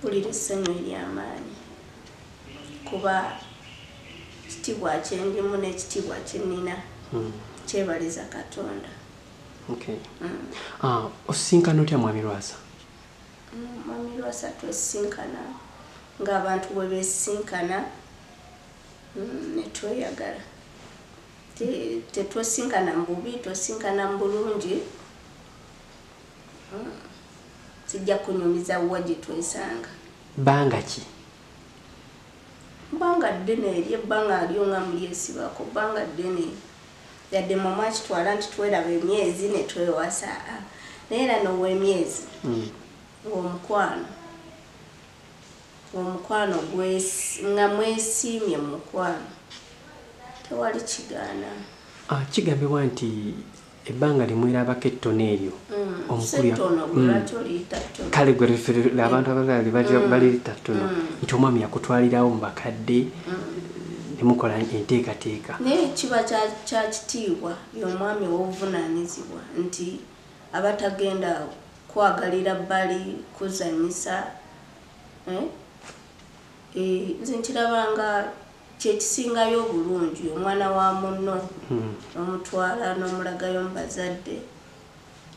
mpulira essanyu ery'amaanyi kuba ekitiibwa kyendimu n'ekitiibwa kyenina kyebaliza Katonda. Osisinkana otya Mwami Lwasa? Mwami Lwasa twesinkana ng'abantu bwe beesinkana ne tweyagala. Tetwesinkana mu bubi, twesinkana mu bulungi. Sijja kunyumiza wa gye twesanga. Bbanga ki? Bbanga ddene eri ebbanga lyo nga mulyesibako, bbanga ddene. Yadde mama kitwala nti tweraba emyezi ne twewasa. Naye era n'ow'emyezi omukwano nga mwesiimye mu mukwano tewali kigaana. Kigambibwa nti ebbanga limwerabako ettono eryo kale gwe abantu abalala baliyita ttono nti omwami yakutwalirawo mu bakadde ne mukola enteekateeka. Naye kiba kya kitiibwa y'omwami w'obuvunaanyizibwa nti abatagenda kwagalira bbali kuzanyisa. Nze nkirabanga kyekisingayo obulungi omwana wa munno n'omutwala n'omulagayo mu bazadde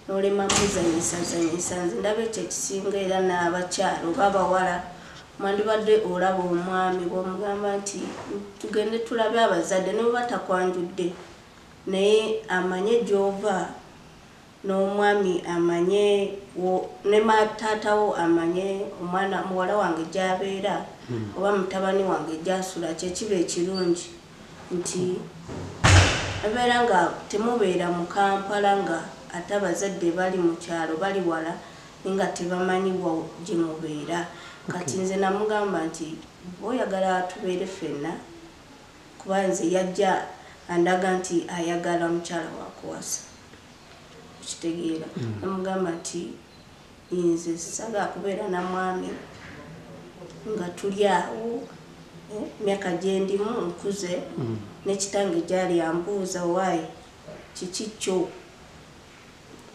n'olema muzanyisa. Nze ndaba ekyo ekisinga era n'abakyala oba abawala mwandibadde olaba omwami bw'omugamba nti tugende tulabe abazadde ne bwe batakwanjudde naye amanye gy'ova n'omwami amanye ne taatawo amanye omwana muwala wange gy'abeera oba mutabani wange gy'asula kyekiba ekirungi nti abeera nga temubeera mu Kampala nga ate abazadde bali mu kyalo bali wala nga tebamanyibwa gye mubeera. Kati nze namugamba nti oyagala tubeere ffenna kuba nze yajja andaga nti ayagala mukyala wakuwasa kitegeera. Namugamba nti nze saga kubeera na mwami nga tuli awo emyaka gye ndimu nkuze n'ekitange gyali ambuuza waayi kiki kyo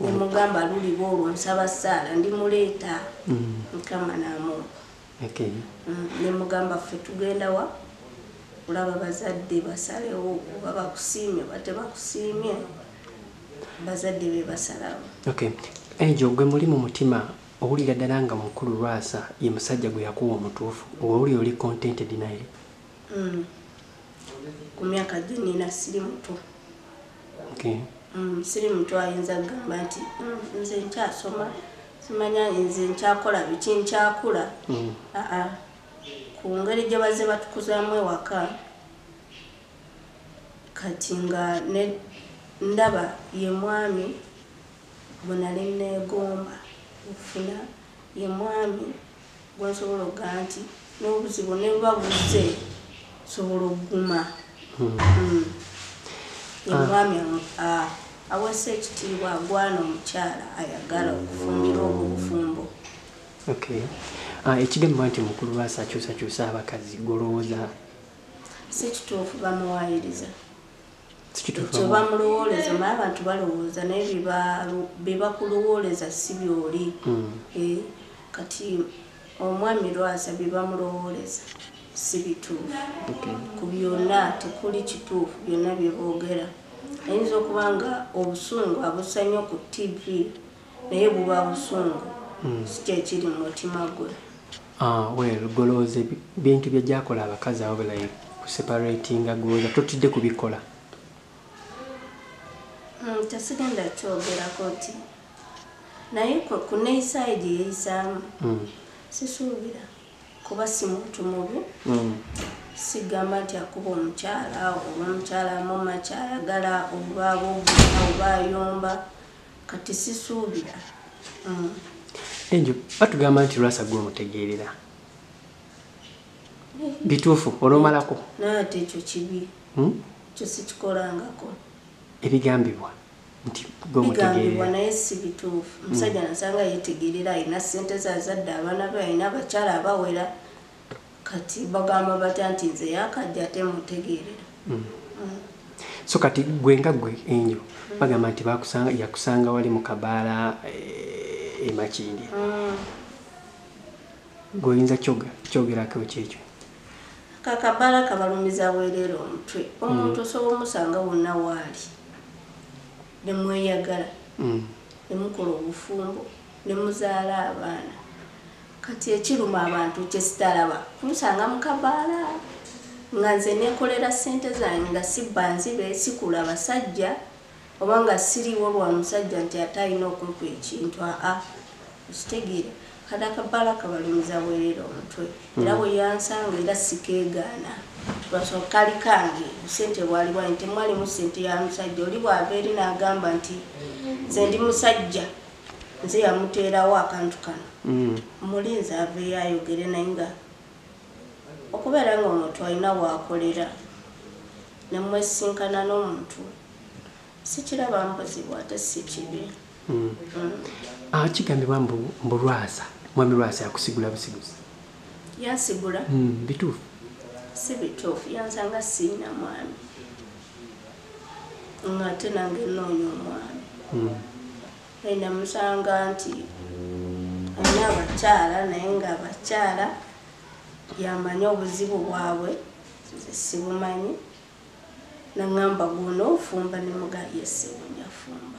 nemugamba luliwo olwo nsaba ssaala ndimuleeta Mukama n'amuwa. Nemugamba ffe tugenda wa olaba bazadde basalewo oba bakusiimye oba tebakusiimye bazadde be basalawo. Angel gwe muli mu mutima owulira ddala nga mukulu Lwasa ye musajja gwe yakuwa omutuufu owuli oli contented naye? Ku myaka gye nina siri muto. Siri muto ayinza kugamba nti nze nkyasoma simanya nze nkyakola biki nkyakula. Ku ngeri gye bazze batukuzaamu ewaka kati nga ndaba ye mwami bwe nali neegomba okufuna ye mwami gwe nsobola okugaa nti n'obuzibu ne buba buzze sobola okuguma. Ye mwami awasa ekitiibwa agwana omukyala ayagala okufumbira obwo obufumbo. Ekigambibwa nti mukulu Lwasa akyusakyusa abakazi golowooza si kituufu bamuwaayiriza. Ekyo bamulowooleza naye abantu balowooza naye bye bakulowooleza si byoli. Kati omwami Lwasa bye bamulowooleza si bituufu. Ku byonna tekuli kituufu byonna bye boogera. Ayinza okuba nga obusungu abussa nnyo ku TV naye buba busungu si kyekiri mu mutima gwe. Golowooza bintu bye gyakola abakazi abo belayi kuseparatinga golowooza totidde kubikola. Tesigenda kyogerako nti naye ku neeyisa gye yeeyisaamu sisuubira kuba si muntu mubi. Sigamba nti akuba omukyala oba omukyala amuma kyayagala oba abogera oba ayomba kati sisuubira. Angel batugamba nti Lwasa gwe omutegeerera bituufu olwomalako? Naye ate ekyo kibi ekyo sikikolangako. Ebigambibwa nti gwe omutegeerera naye si bituufu. Omusajja nasanga yetegeerera alina ssente zazadde abaana be alina abakyala abawera kati bagamba batya nti nze yakajja ate mutegeerera. So kati gwe nga gwe Angel bagamba nti yakusanga wali mu Kabaala e Makindye. goyinza kyogerako kyekyo kakabala kabalumiza bwerere omutwe omuntu osobola omusanga wonna waali nemweyagala nemukola obufumbo nemuzaala abaana kati ekiruma abantu kyesitalaba kumusanga mukabaala nga nze nekolera sente zange nga sibbanzibe sikula abasajja oba nga siriwo lwa musajja nti ate alina okumpa ekintu ekitegeera kati akabaala kabalumiza bwerere omutwe era bwe yansanga era sikeegaana lwasooka kali kange sente bwali bwali temwalimu sente ya musajja oli bw'ava eri n'agamba nti nze ndi musajja nze yamuteerawo akantu kano mulinzi aveeyo ayogere naye nga okubeera nga omuntu alina waakolera nemwesinkana n'omuntu sikiraba mbuzibwa ate si kibi kigambibwa mbu Lwasa mwami Lwasa yakusigula busiguzi yansigula bituufu si bituufu yansanga siina mwami ng'ate nange noonya omwami naye namusanga nti alina abakyala naye nga abakyala yamanyi obuzibu bwabwe nze sibumanyi naŋŋamba guno ofumba nemugaye sebunjafumba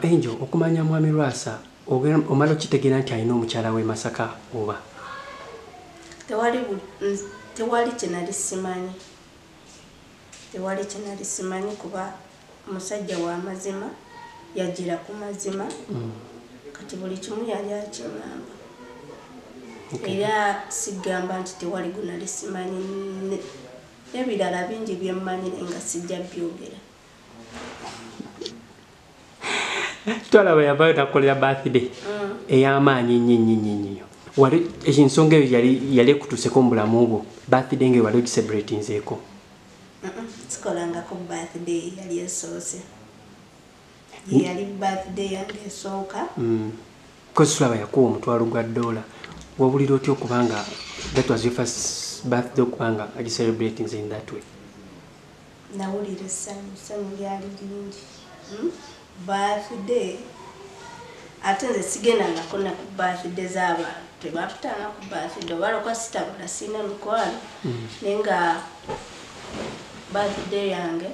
Angel okumanya mwami Lwasa omala okitegeera nti alina omukyala w'e Masaka oba tewali kyenali simanyi kuba musajja wa mazima yagira ku mazima kati buli kimu yali akiŋŋamba era sigamba nti tewali gunali simanyi n'ebirala bingi byemmanyi naye nga sijja byogera twalaba yavayo nakolera birthday ey'amaanyi nnyo wali ensonga eyo yali ekutuuseko mu bulamu bwo birthday nga wali ogisebulatinzeeko sikolangako birthday yali esoose yali birthday yange esooka kozi tulaba yakuwa omutwalo gwa $1 wabulira otya okubanga that was your first birthday okubanga agisebulatinze in that way nawulira essanyu lyali lingi birthday ate nze sigendangako na ku birthday z'abantu tebapitanga ku birthday obalokwa sitabula sina mikwano naye nga birthday yange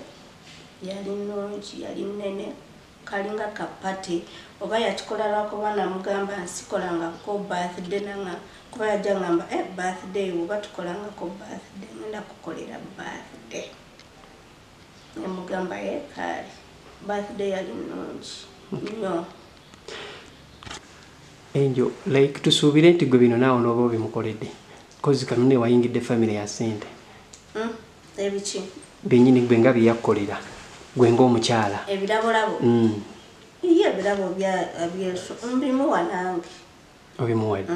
yali nnungi yali nnene kalinga kapate oba yakikola lwakuba namugamba nsikolangako birthday nanga kuba yajja ngamba birthday oba tukolangako birthday ngenda kukolera birthday nemugamba yekaali birthday yali nnungi nnyo Angel like tusuubire nti gwe bino naawe n'oba obimukoledde kozi kanune wayingidde family ya ssente ebiki byennyini gwe nga byeyakukolera gwe ng'omukyala ebirabolabo iye ebirabo mbimuwa nange obimuwadde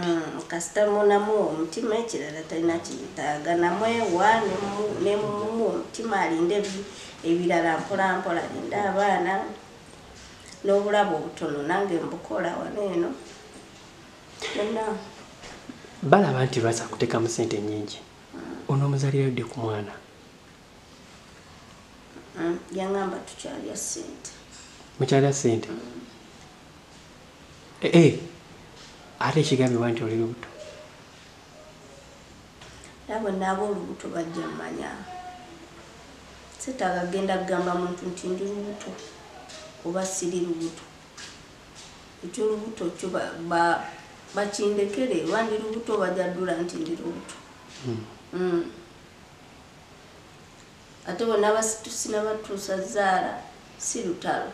kasita munamuwa omutima ekirala talina kiyitaaga namwewa nemuwa omutima alinde ebirala mpolampola alinde abaana n'obulabo obutono nange mbukola waneeno balaba nti Lwasa akuteekamu ssente nnyingi onoomuzaalira dde ku mwana yaŋŋamba tukyalya ssente mukyalya ssente ate ekigambibwa nti oli lubuto era bwe naaba olubuto bajja mmanya sitaaga genda kugamba muntu nti ndi lubuto oba siri lubuto ekyo lubuto kyo bakindekere oba ndi lubuto bajja ddula nti ndi lubuto ate bwe naaba tusina batuusa zaala si lutalo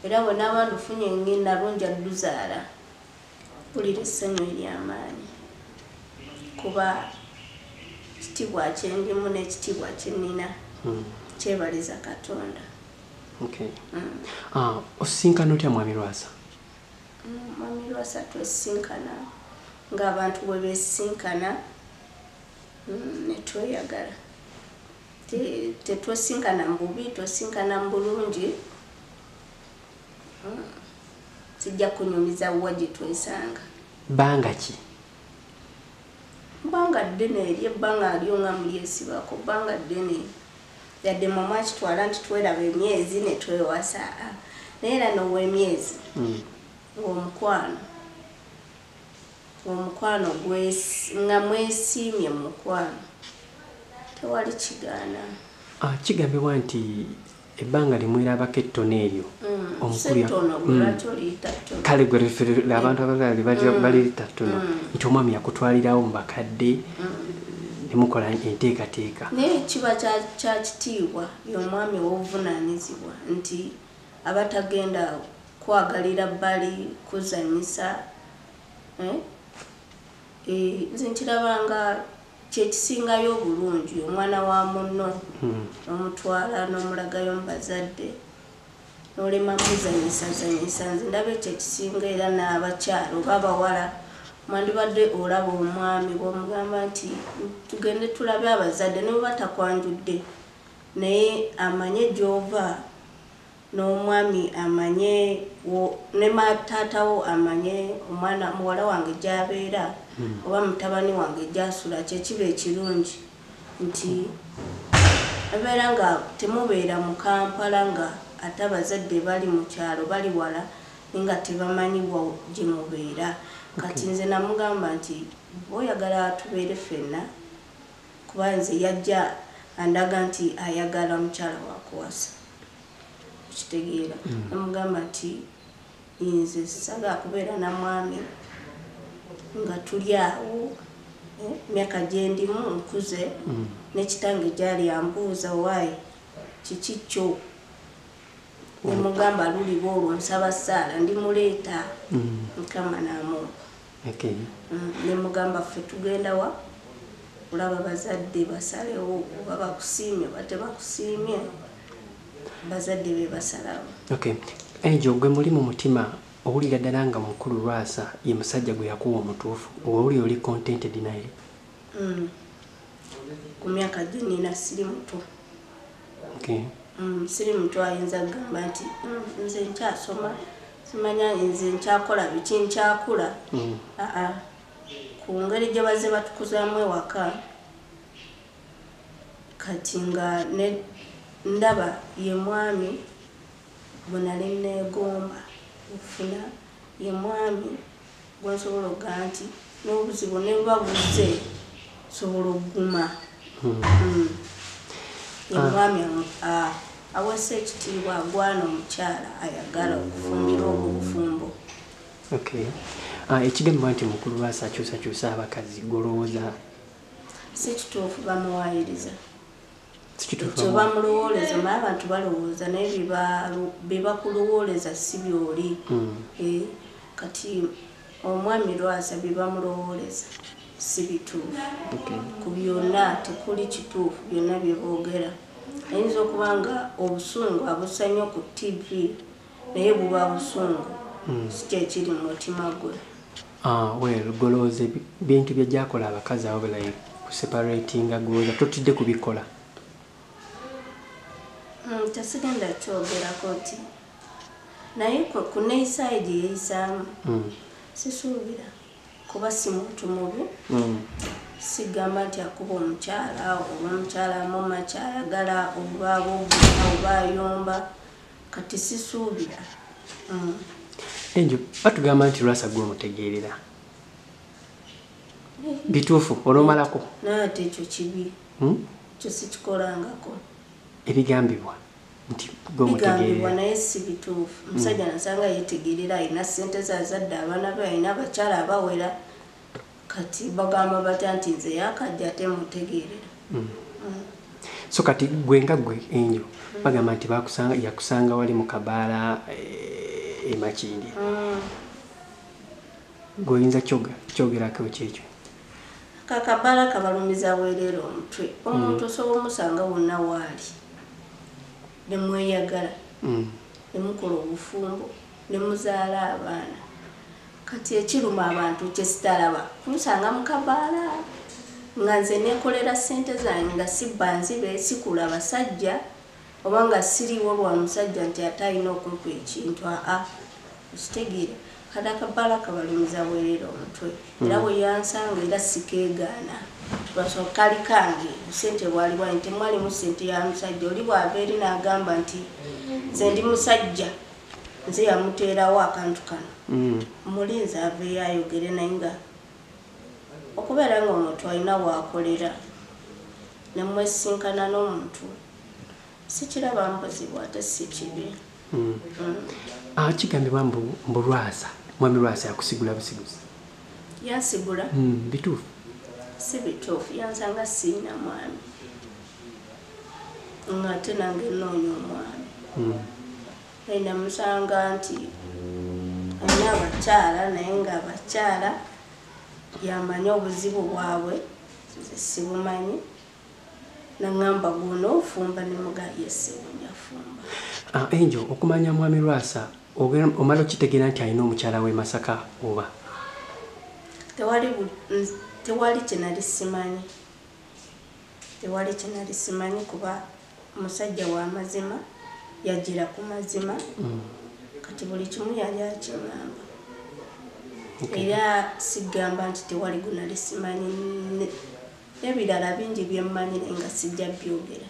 era bwe naaba ndufunye nalo nja dduzaala mpulira essanyu ery'amaanyi kuba kitiibwa kyendimu n'ekitiibwa kyenina kyebaliza Katonda. Osisinkana otya mwami Lwasa? Mwami Lwasa twesinkana ng'abantu bwe beesinkana ne tweyagala. Tetwesinkana mu bubi, twesinkana mu bulungi. Sijja kunyumiza wa gye twesanga. Banga ki? Banga ddene eri ebbanga alyo nga mulyesibako banga ddene. Yadde mama kitwala nti tweraba emyezi ne twewasa. Naye era n'ow'emyezi ng'omukwano omukwano nga mwesiimye mu mukwano tewali kigaana. Kigambibwa nti ebbanga limwerabako ettono eryo kale gwe abantu abalala baliyita ttono nti omwami yakutwalirawo mu bakadde nemukola enteekateeka. Naye kiba kya kitiibwa y'omwami w'obuvunaanyizibwa nti abatagenda kwagalira bbali kuzanyisa. Nze nkirabanga kyekisingayo obulungi omwana wa munno n'omutwala n'omulagayo mu bazadde n'olema muzanyisa. Nze ndaba ekyekisinga era n'abakyala oba abawala mwandibadde olaba omwami bw'omugamba nti tugende tulabe abazadde ne bwe batakwanjudde naye amanye gy'ova n'omwami amanye ne taatawo amanye omwana muwala wange gy'abeera oba mutabani wange gy'asula. Kyekiba ekirungi nti abeera nga temubeera mu Kampala nga ate abazadde bali mu kyalo bali wala nga tebamanyiwa gye mubeera. Kati nze namugamba nti oyagala tubeere ffenna kuba nze yajja andaga nti ayagala mukyala wakuwasa kitegeera. Namugamba nti nze saga kubeera na mwami nga tuli awo emyaka gye ndimu nkuze n'ekitange gyali ambuuza waayi kiki kyo nemugamba luliba olwo nsaba ssaala ndimuleeta Mukama n'amumpa. Nemugamba ffe tugenda wa olaba bazadde basalewo oba bakusiimye oba tebakusiimye bazadde be basalawo. Angel gwe muli mu mutima owulira ddala nga mukulu Lwasa ye musajja gwe yakuwa omutuufu owuli oli contented naye? Ku myaka gye nina siri muto. Siri muto ayinza kugamba nti nze nkyasoma simanya nze nkyakola biki nkyakula. Ku ngeri gye bazze batukuzaamu ewaka kati nga ndaba ye mwami bwe nali neegomba okufuna ye mwami gwe nsobola okugaa nti n'obuzibu ne buba buzze sobola okuguma. Ye mwami awasa ekitiibwa agwana omukyala ayagala okufumbira obwo obufumbo. Ekigambibwa nti mukulu Lwasa akyusakyusa abakazi golowooza si kituufu bamuwaayiriza. Ekyo bamulowooleza naye abantu balowooza naye bye bakulowooleza si byoli. Kati omwami Lwasa bye bamulowooleza si bituufu. Ku byonna tekuli kituufu byonna bye boogera. Ayinza okuba nga obusungu abusanya ku TV naye buba busungu si kyekiri mu mutima gwe. Golowooza bintu bye gyakola abakazi abo belaye kuseparatinga golowooza totidde kubikola. Tesigenda kyogerako nti naye ku neeyisa gye yeeyisaamu sisuubira kuba si muntu mubi. Sigamba nti akuba omukyala oba omukyala amuma kyayagala oba aboogera oba ayomba kati sisuubira. Angel batugamba nti Lwasa gwe omutegeerera bituufu olwomalako naye ate ekyo kibi kyo sikikolangako. Ebigambibwa nti gwe bigambibwa naye si bituufu. Omusajja nasanga yeetegerera alina ssente zazadde abaana be alina abakyala abawera kati bagamba batya nti nze yakajja ate mutegeerera. So kati gwe nga gwe Angel bagamba nti yakusanga wali mu Kabaala e Makindye. Gwe oyinza kyogerako kyekyo? Kabaala kabalumiza bwereere omutwe. Omuntu osobola omusanga wonna waali ne mweyagala ne mukola obufumbo ne muzaala abaana. Kati ekiruma abantu kye sitalaba kumusanga mu Kabaala nga nze neekolera ssente zange nga si banzibe sikula basajja oba nga siriwo lwa musajja nti ate alina okumpa ekintu okitegeera. Kati Akabaala kabalumiza bwereere omutwe era bwe yansanga era sikeegaana lwasooka kali kange ssente bwali bwali temwalimu ssente ya musajja oli bw'ava eri n'agamba nti nze ndi musajja nze yamuteerawo akantu kano mulinzi aveeyo ayogere naye nga okubeera ng'omuntu alina waakolera ne mwesinkana n'omuntu sikiraba mbuzibu ate si kibi. Kigambibwa mbu Lwasa, mwami Lwasa yakusigula busiguzi. Yansigula? Bituufu? Si bituufu, yansanga siina mwami. Ng'ate nange nnoonya omwami. Namusanga nti alina abakyala naye ng'abakyala yamanyi obuzibu bwabwe nze sibumanyi. Nangamba guno ofumba ne mugaa yesewunya fumba. Angel, okumanya mwami Lwasa omala okitegeera nti alina omukyala w'e Masaka oba? Tewali kye nali simanyi. Tewali kye nali simanyi kuba omusajja wa mazima yagira ku mazima. Kati buli kimu yali akiŋŋamba. Era sigamba nti tewali gwe nali simanyi. N'ebirala bingi bye mmanyi nga sijja byogera.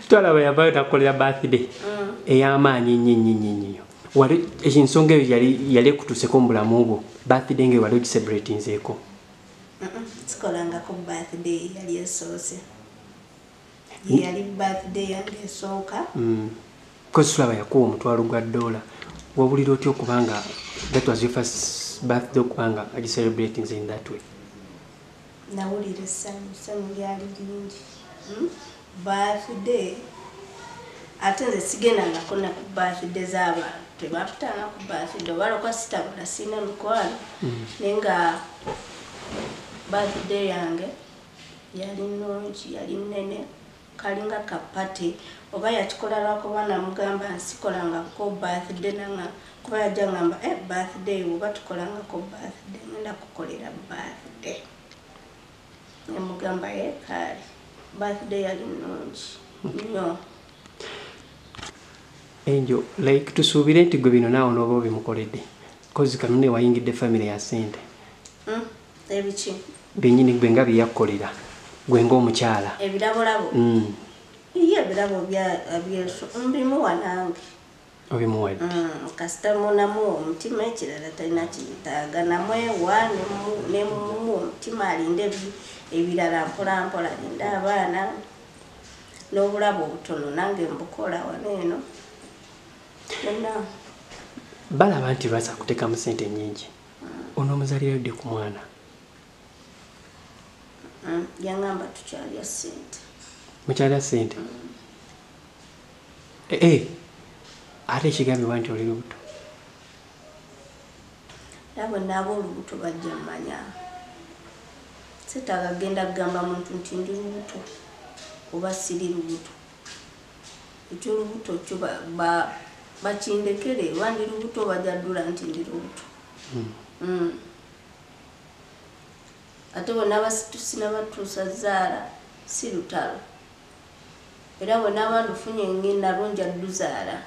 Twalaba yavaayo nakukolera birthday ey'amaanyi ennyo. Wali ensonga eyo yali ekutuuseko mu bulamu bwo, birthday nga wali ogisebulatinzeeko? Sikolangako birthday yali esoose. Yali birthday yange esooka. Because tulaba yakuwa omutwalo gwa $1. Wabulira otya okubanga that was your first birthday okubanga agisebulatinze in that way? Nawulira essanyu lyali lingi. Birthday ate nze sigendangako na ku birthday z'abantu. Tebaputanga ku birthday obalokwa sitabula sina mikwano naye nga birthday yange yali nnungi yali nnene kalinga kapate oba yakikola lwakuba namugamba nsikolangako birthday nanga kuba yajja ngamba birthday oba tukolangako birthday ngenda kukolera birthday nemugamba kale birthday yali nnungi nnyo. Angel, like tusuubire nti gwe bino naawe n'oba obimukoledde kozi kanune wayingidde family ya ssente. Ebiki? Byennyini gwe nga bye yakkolera gwe ng'omukyala. Ebirabolabo? Ye ebirabo mbimuwa nange. Obimuwadde? Kasita munamuwa omutima ekirala talina kiyitaaga namwewa ne mumuwa omutima alinde ebirala mpolampola alinde abaana n'obulabo obutono nange mbukola wano eno. Balaba nti Lwasa akuteekamu ssente nnyingi. Onoomuzaalira ddi ku mwana? Yangamba tukyalya ssente. Mukyalya ssente? Ate ekigambibwa nti oli lubuto. Era bwe naaba olubuto bajja mmanya. Sitaaga genda kugamba muntu nti ndi lubuto oba siri lubuto. Ekyo lubuto kyo bakindekere oba ndi lubuto bajja ddula nti ndi lubuto. Ate bwe naaba sinabatuusa zaala si lutalo. Era bwe naaba ndufunye ngenda lunja dduzaala.